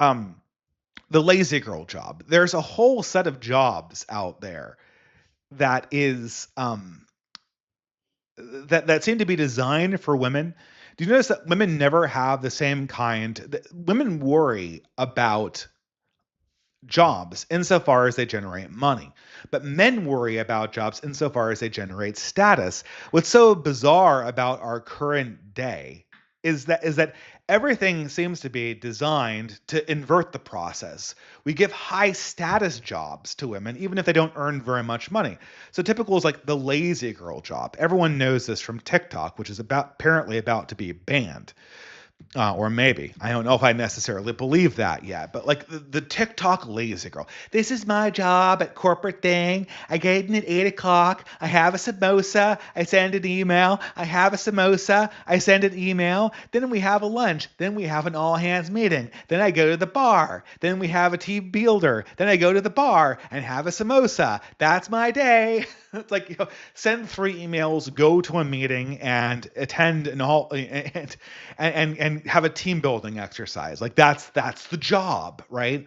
um, the lazy girl job. There's a whole set of jobs out there that is that seem to be designed for women. Do you notice that women never have the same kind? Women worry about jobs insofar as they generate money, but men worry about jobs insofar as they generate status. What's so bizarre about our current day is that everything seems to be designed to invert the process. We give high status jobs to women even if they don't earn very much money. So typical is like the lazy girl job. Everyone knows this from TikTok, which is apparently about to be banned. Or maybe. I don't know if I necessarily believe that yet, but like the TikTok lazy girl. This is my job at corporate thing. I get in at 8 o'clock. I have a samosa. I send an email. I have a samosa. I send an email. Then we have a lunch. Then we have an all hands meeting. Then I go to the bar. Then we have a team builder. Then I go to the bar and have a samosa. That's my day. It's like, send 3 emails, go to a meeting, and attend and have a team building exercise. Like that's the job, right?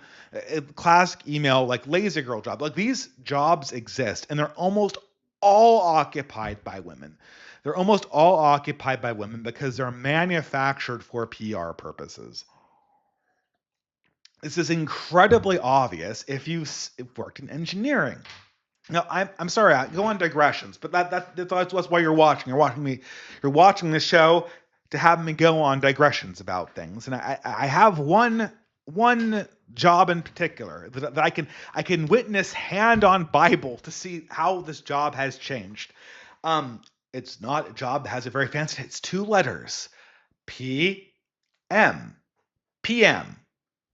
Classic email, like lazy girl job. Like these jobs exist, and they're almost all occupied by women. They're almost all occupied by women because they're manufactured for PR purposes. This is incredibly obvious if you've worked in engineering. No, I'm sorry. I go on digressions, but that's why you're watching. You're watching me. You're watching this show to have me go on digressions about things. And I have one job in particular that I can witness hand on Bible to see how this job has changed. It's not a job that has a very fancy. It's 2 letters, PM, PM.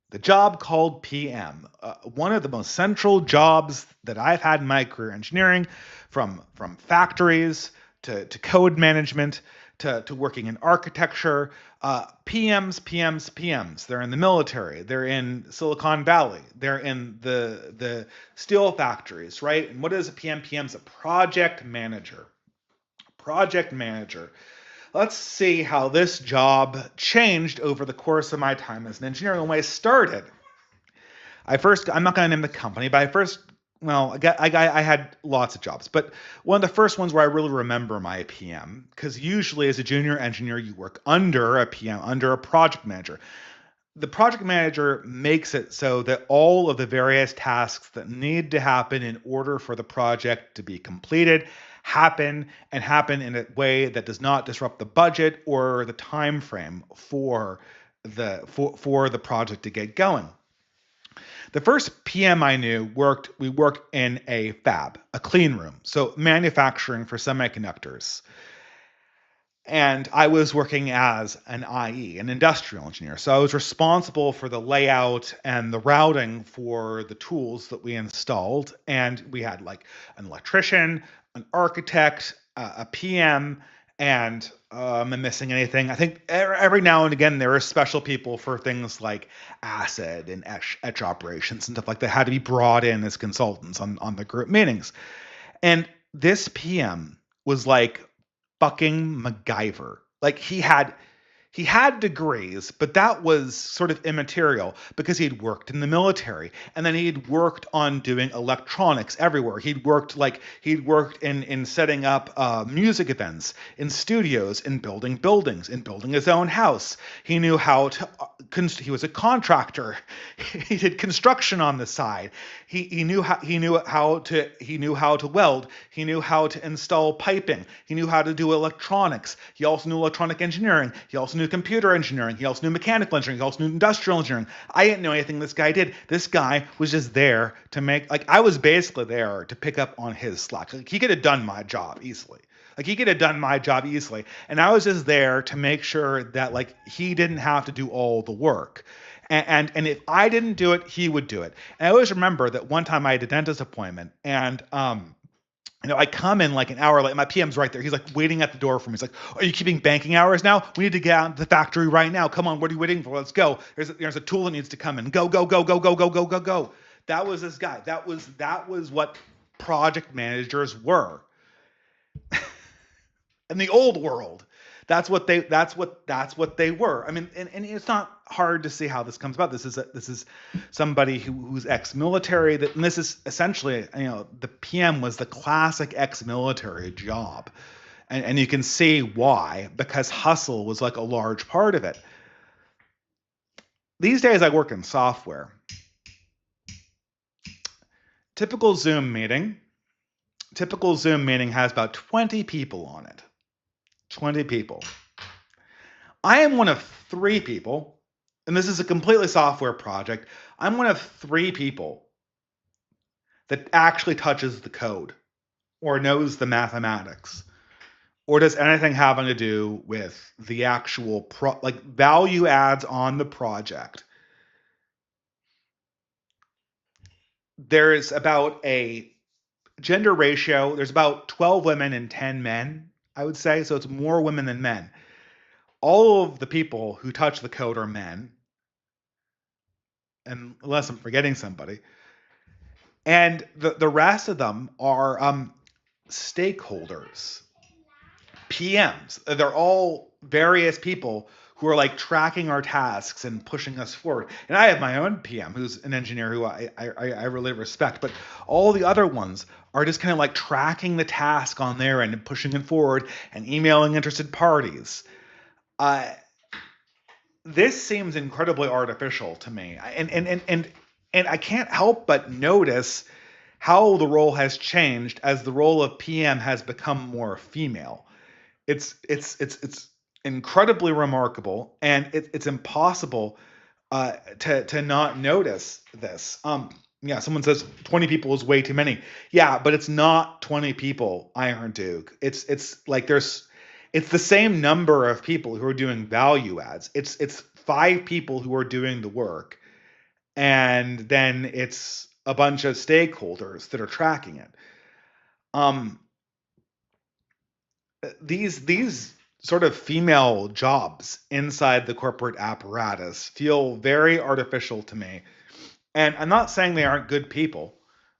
The job called PM, one of the most central jobs that I've had in my career, engineering, from factories to code management to working in architecture. PMs. They're in the military. They're in Silicon Valley. They're in the steel factories, right? And what is a PM? PM's a project manager. Project manager. Let's see how this job changed over the course of my time as an engineer. When I started, I'm not going to name the company, but I had lots of jobs, but one of the first ones where I really remember my PM, because usually as a junior engineer, you work under a PM, under a project manager. The project manager makes it so that all of the various tasks that need to happen in order for the project to be completed happen in a way that does not disrupt the budget or the time frame for the project to get going. The first PM I knew we worked in a fab, a clean room, so manufacturing for semiconductors. And I was working as an IE, an industrial engineer. So I was responsible for the layout and the routing for the tools that we installed. And we had like an electrician, an architect, a PM, and am I missing anything? I think every now and again there are special people for things like acid and etch operations and stuff like that had to be brought in as consultants on the group meetings. And this PM was like fucking MacGyver. Like he had degrees, but that was sort of immaterial because he'd worked in the military and then he'd worked on doing electronics everywhere. He'd worked in setting up music events, in studios, in building buildings, in building his own house. He knew how to. He was a contractor. He did construction on the side. He knew how to weld. He knew how to install piping. He knew how to do electronics. He also knew electronic engineering. He also knew computer engineering. He also knew mechanical engineering. He also knew industrial engineering. I didn't know anything this guy did. This guy was just there to make, like, I was basically there to pick up on his slack. Like, he could have done my job easily. And I was just there to make sure that, like, he didn't have to do all the work. And if I didn't do it, he would do it. And I always remember that one time I had a dentist appointment, and I come in like an hour late. My PM's right there. He's like waiting at the door for me. He's like, "Are you keeping banking hours now? We need to get out to the factory right now. Come on, what are you waiting for? Let's go. There's a tool that needs to come in. Go, go, go, go, go, go, go, go, go." That was this guy. That was what project managers were in the old world. That's what they were. I mean, and it's not hard to see how this comes about. This is somebody who's ex-military. And this is essentially, the PM was the classic ex-military job, and you can see why, because hustle was like a large part of it. These days, I work in software. Typical Zoom meeting. Typical Zoom meeting has about 20 people on it. 20 people. I am one of 3 people, and this is a completely software project. I'm one of 3 people that actually touches the code or knows the mathematics or does anything having to do with the actual value adds on the project. There's about a gender ratio. There's about 12 women and 10 men, I would say. So it's more women than men. All of the people who touch the code are men, and unless I'm forgetting somebody. And the rest of them are stakeholders, PMs. They're all various people who are like tracking our tasks and pushing us forward. And I have my own PM who's an engineer who I really respect, but all the other ones are just kind of like tracking the task on their end and pushing it forward and emailing interested parties. This seems incredibly artificial to me, and I can't help but notice how the role has changed as the role of PM has become more female. It's incredibly remarkable, and it's impossible to not notice this. Yeah, someone says 20 people is way too many. Yeah, but it's not 20 people, Iron Duke. It's the same number of people who are doing value adds. It's 5 people who are doing the work, and then it's a bunch of stakeholders that are tracking it. These sort of female jobs inside the corporate apparatus feel very artificial to me. And I'm not saying they aren't good people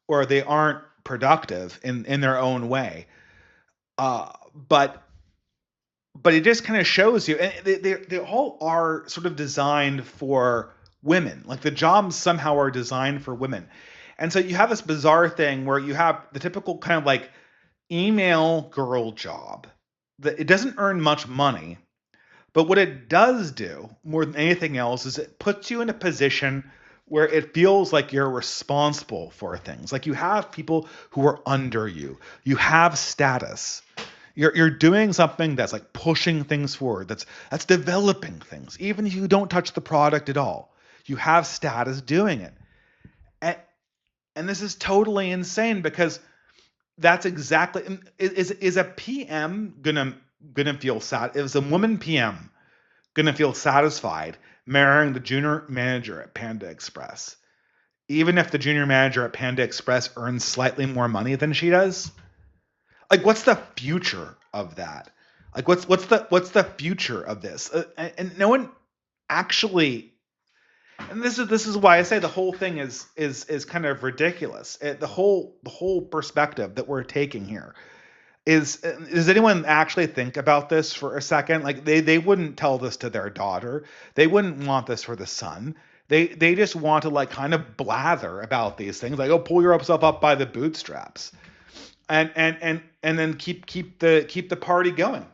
or they aren't productive in their own way. But it just kind of shows you, and they all are sort of designed for women. Like the jobs somehow are designed for women. And so you have this bizarre thing where you have the typical kind of like email girl job that it doesn't earn much money, but what it does do more than anything else is it puts you in a position where it feels like you're responsible for things. Like you have people who are under you. You have status. You're doing something that's like pushing things forward. That's developing things. Even if you don't touch the product at all, you have status doing it. And this is totally insane because that's exactly is a PM gonna feel sad? Is a woman PM gonna feel satisfied marrying the junior manager at Panda Express, even if the junior manager at Panda Express earns slightly more money than she does? Like, what's the future of that? Like, what's the future of this? And no one actually. And this is why I say the whole thing is kind of ridiculous. The whole perspective that we're taking here is. Does anyone actually think about this for a second? Like they wouldn't tell this to their daughter. They wouldn't want this for the son. They just want to like kind of blather about these things, like, oh, pull yourself up by the bootstraps, and then keep the party going.